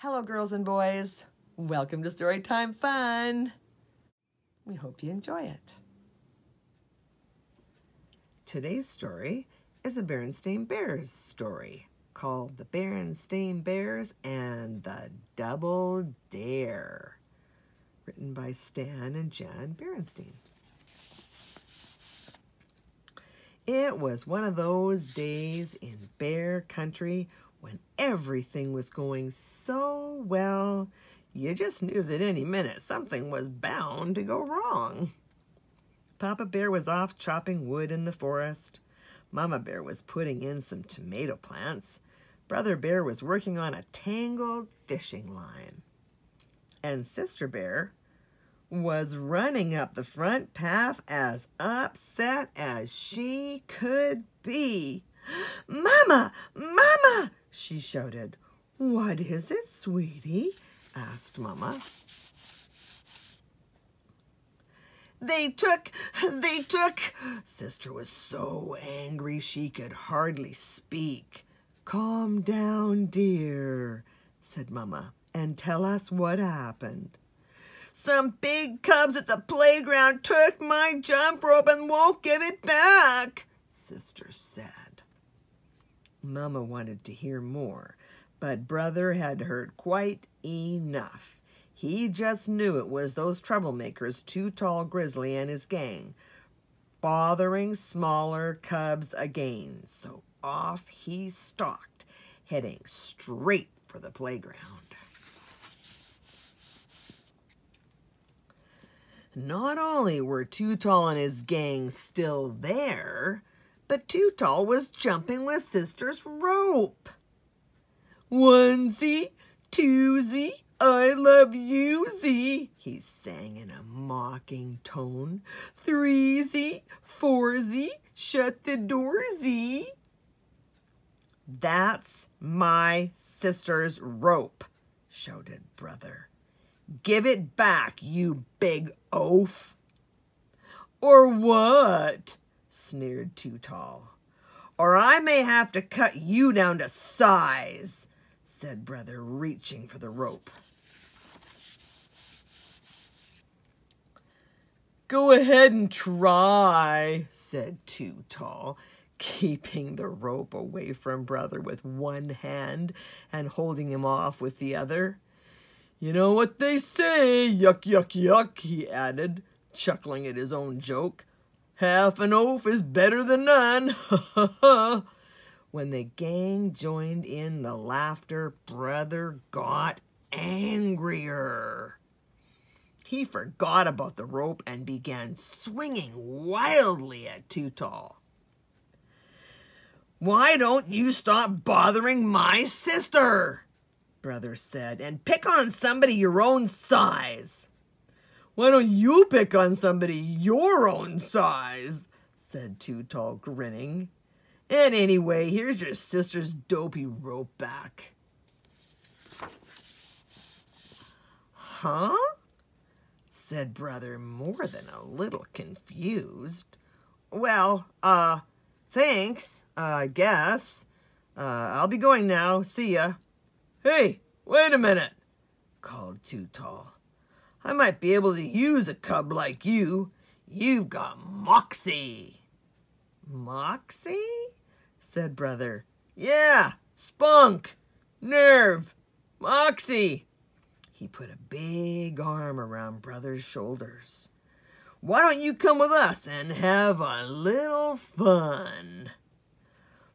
Hello, girls and boys. Welcome to Storytime Fun. We hope you enjoy it. Today's story is a Berenstain Bears story called The Berenstain Bears and the Double Dare, written by Stan and Jan Berenstain. It was one of those days in bear country when everything was going so well, you just knew that any minute something was bound to go wrong. Papa Bear was off chopping wood in the forest. Mama Bear was putting in some tomato plants. Brother Bear was working on a tangled fishing line. And Sister Bear was running up the front path as upset as she could be. "Mama! Mama!" she shouted. "What is it, sweetie?" asked Mama. They took. Sister was so angry she could hardly speak. "Calm down, dear," said Mama, "and tell us what happened." "Some big cubs at the playground took my jump rope and won't give it back," Sister said. Mama wanted to hear more, but Brother had heard quite enough. He just knew it was those troublemakers, Too Tall Grizzly and his gang, bothering smaller cubs again. So off he stalked, heading straight for the playground. Not only were Too Tall and his gang still there, but Too Tall was jumping with Sister's rope. "Onesie, twosie, I love yousie," he sang in a mocking tone. "Threesie, foursie, shut the doorsie." "That's my sister's rope," shouted Brother. "Give it back, you big oaf." "Or what?" sneered Too Tall. "Or I may have to cut you down to size," said Brother, reaching for the rope. "Go ahead and try," said Too Tall, keeping the rope away from Brother with one hand and holding him off with the other. "You know what they say, yuck, yuck, yuck," he added, chuckling at his own joke. "Half an oaf is better than none." Ha ha ha. When the gang joined in the laughter, Brother got angrier. He forgot about the rope and began swinging wildly at Too Tall. "Why don't you stop bothering my sister?" Brother said, "and pick on somebody your own size." "Why don't you pick on somebody your own size?" said Too Tall, grinning. "And anyway, here's your sister's dopey rope back." "Huh?" said Brother, more than a little confused. "Well, thanks, I guess. I'll be going now. See ya." "Hey, wait a minute," called Too Tall. "I might be able to use a cub like you. You've got moxie." "Moxie?" said Brother. "Yeah, spunk, nerve, moxie." He put a big arm around Brother's shoulders. "Why don't you come with us and have a little fun?"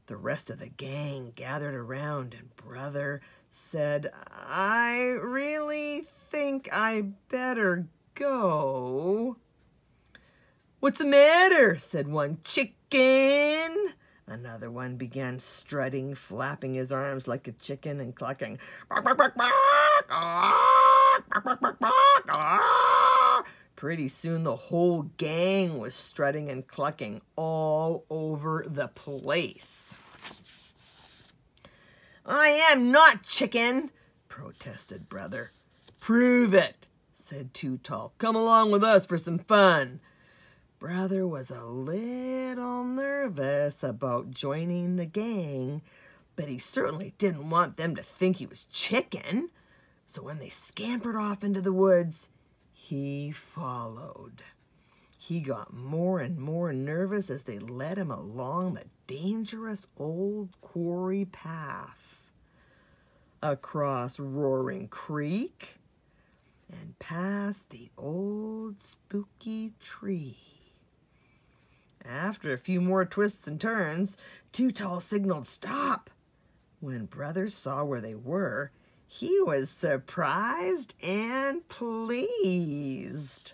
The rest of the gang gathered around and Brother said, "I really think I better go." "What's the matter?" said one. "Chicken." Another one began strutting, flapping his arms like a chicken and clucking. Pretty soon the whole gang was strutting and clucking all over the place. "I am not chicken," protested Brother. "Prove it," said Too Tall. "Come along with us for some fun." Brother was a little nervous about joining the gang, but he certainly didn't want them to think he was chicken. So when they scampered off into the woods, he followed. He got more and more nervous as they led him along the dangerous old quarry path, across Roaring Creek, and past the old spooky tree. After a few more twists and turns, Too Tall signaled stop. When Brother saw where they were, he was surprised and pleased.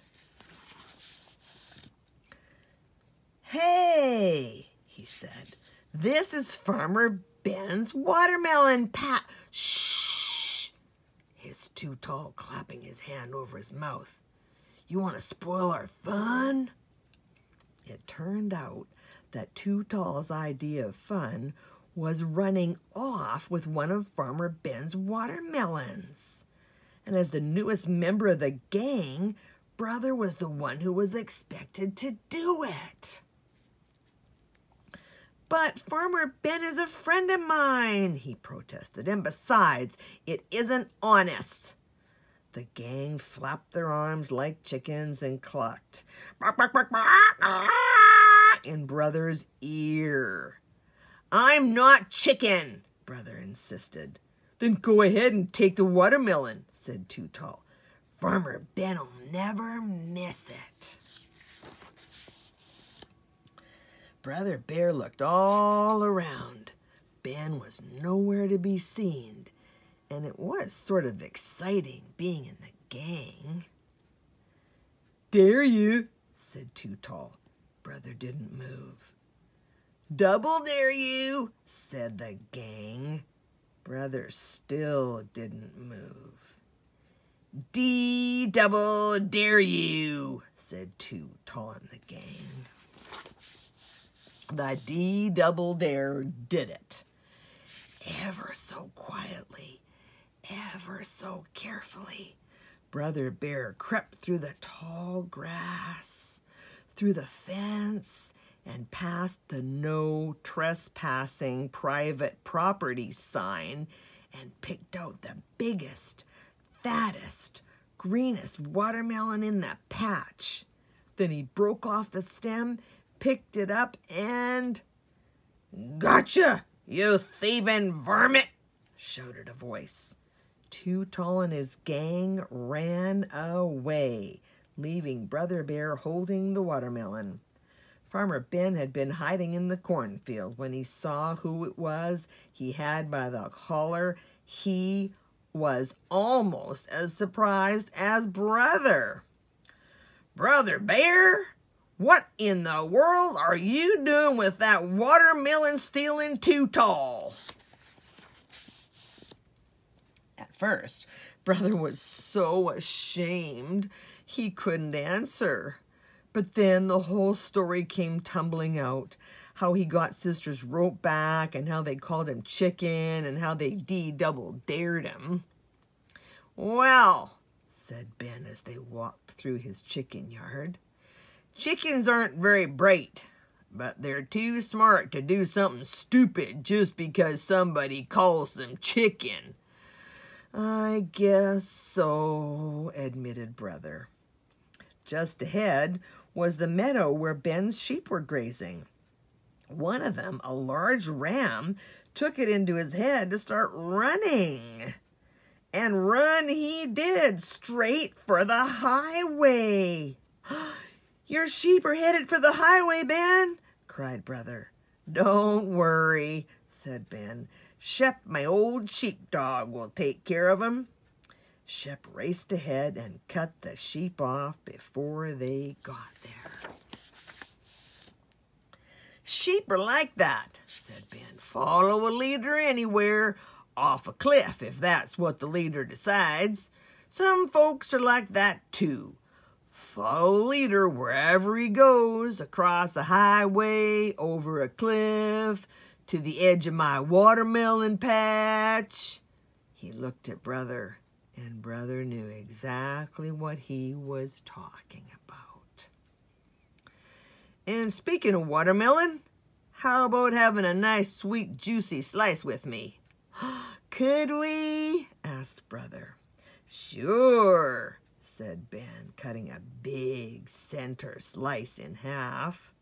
"Hey," he said, "this is Farmer Ben's watermelon patch." "Shh," hissed Too Tall, clapping his hand over his mouth. "You want to spoil our fun?" It turned out that Too Tall's idea of fun was running off with one of Farmer Ben's watermelons. And as the newest member of the gang, Brother was the one who was expected to do it. "But Farmer Ben is a friend of mine," he protested, "and besides, it isn't honest." The gang flapped their arms like chickens and clucked in Brother's ear. "I'm not chicken," Brother insisted. "Then go ahead and take the watermelon," said Too Tall. "Farmer Ben'll never miss it." Brother Bear looked all around. Ben was nowhere to be seen, and it was sort of exciting being in the gang. "Dare you," said Too Tall. Brother didn't move. "Double dare you," said the gang. Brother still didn't move. "Double dare you," said Too Tall and the gang. The double dare did it. Ever so quietly, ever so carefully, Brother Bear crept through the tall grass, through the fence, and past the no trespassing private property sign, and picked out the biggest, fattest, greenest watermelon in the patch. Then he broke off the stem, picked it up, and... "Gotcha, you thieving varmint!" shouted a voice. Too Tall and his gang ran away, leaving Brother Bear holding the watermelon. Farmer Ben had been hiding in the cornfield. When he saw who it was he had by the collar, he was almost as surprised as Brother. "Brother Bear, what in the world are you doing with that watermelon stealing Too Tall?" At first, Brother was so ashamed he couldn't answer. But then the whole story came tumbling out. How he got Sister's rope back, and how they called him chicken, and how they double dared him. "Well," said Ben as they walked through his chicken yard, "chickens aren't very bright, but they're too smart to do something stupid just because somebody calls them chicken." "I guess so," admitted Brother. Just ahead was the meadow where Ben's sheep were grazing. One of them, a large ram, took it into his head to start running. And run he did, straight for the highway. "Your sheep are headed for the highway, Ben," cried Brother. "Don't worry," said Ben. "Shep, my old sheepdog, will take care of 'em." Shep raced ahead and cut the sheep off before they got there. "Sheep are like that," said Ben. "Follow a leader anywhere, off a cliff if that's what the leader decides. Some folks are like that too. Follow the leader wherever he goes, across a highway, over a cliff, to the edge of my watermelon patch." He looked at Brother, and Brother knew exactly what he was talking about. "And speaking of watermelon, how about having a nice, sweet, juicy slice with me?" "Could we?" asked Brother. Sure, said Ben, cutting a big center slice in half.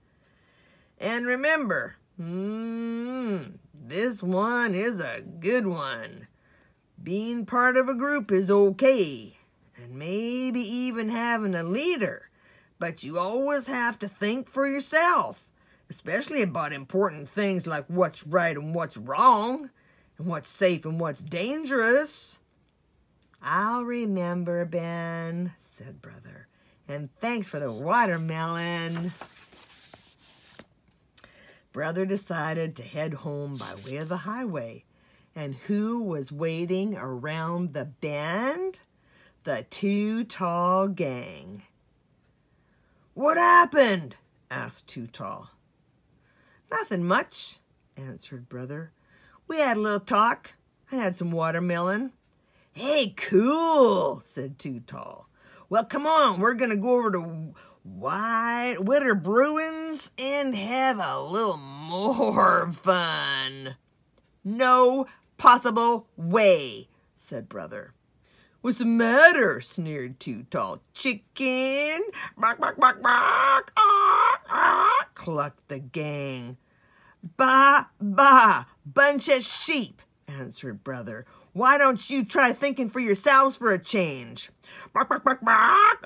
And remember, this one is a good one. Being part of a group is okay, and maybe even having a leader, but you always have to think for yourself, especially about important things like what's right and what's wrong, and what's safe and what's dangerous. I'll remember, Ben, said Brother, and thanks for the watermelon. Brother decided to head home by way of the highway. And who was waiting around the bend? The Too Tall gang. What happened? Asked Too Tall. Nothing much, answered Brother. We had a little talk. I had some watermelon. Hey, cool, said Too Tall. Well, come on, we're going to go over to Winter Bruins and have a little more fun. No possible way, said Brother. What's the matter? Sneered Too Tall. Chicken? Bark, bark, bark, bark. Clucked the gang. Bah, bah, bunch of sheep, answered Brother. Why don't you try thinking for yourselves for a change? Bark, bark, bark, bark,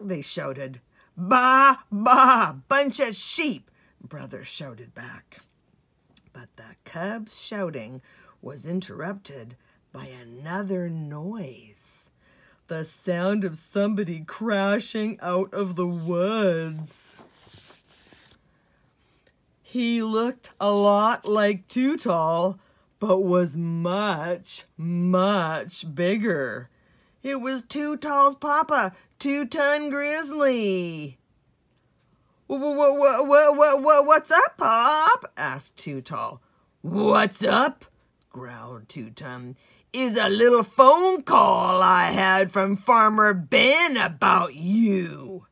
they shouted. Bah, bah, bunch of sheep, Brother shouted back. But the cubs' shouting was interrupted by another noise. The sound of somebody crashing out of the woods. He looked a lot like Too Tall, but was much, much bigger. It was Too Tall's papa, 2-Ton Grizzly. What's up, Pop? Asked Too Tall. What's up? Growled 2-Ton. Is a little phone call I had from Farmer Ben about you.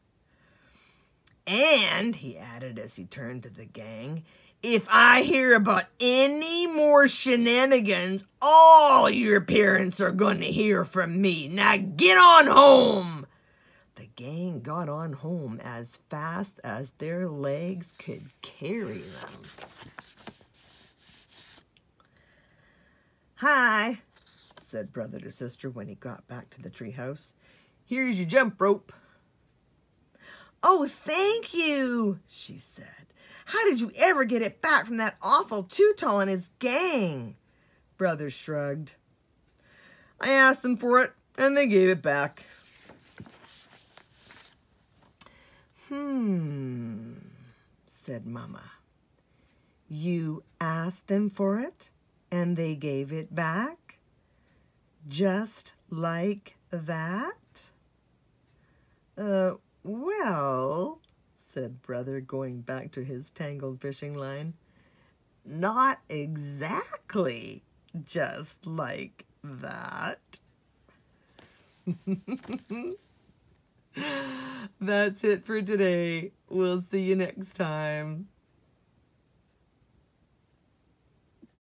And, he added as he turned to the gang, if I hear about any more shenanigans, all your parents are going to hear from me. Now get on home. The gang got on home as fast as their legs could carry them. Hi, said Brother to Sister when he got back to the treehouse. Here's your jump rope. Oh, thank you, she said. How did you ever get it back from that awful Too Tall and his gang? Brother shrugged. I asked them for it, and they gave it back. Said Mama. You asked them for it, and they gave it back? Just like that? Well, said Brother, going back to his tangled fishing line. Not exactly just like that. That's it for today. We'll see you next time.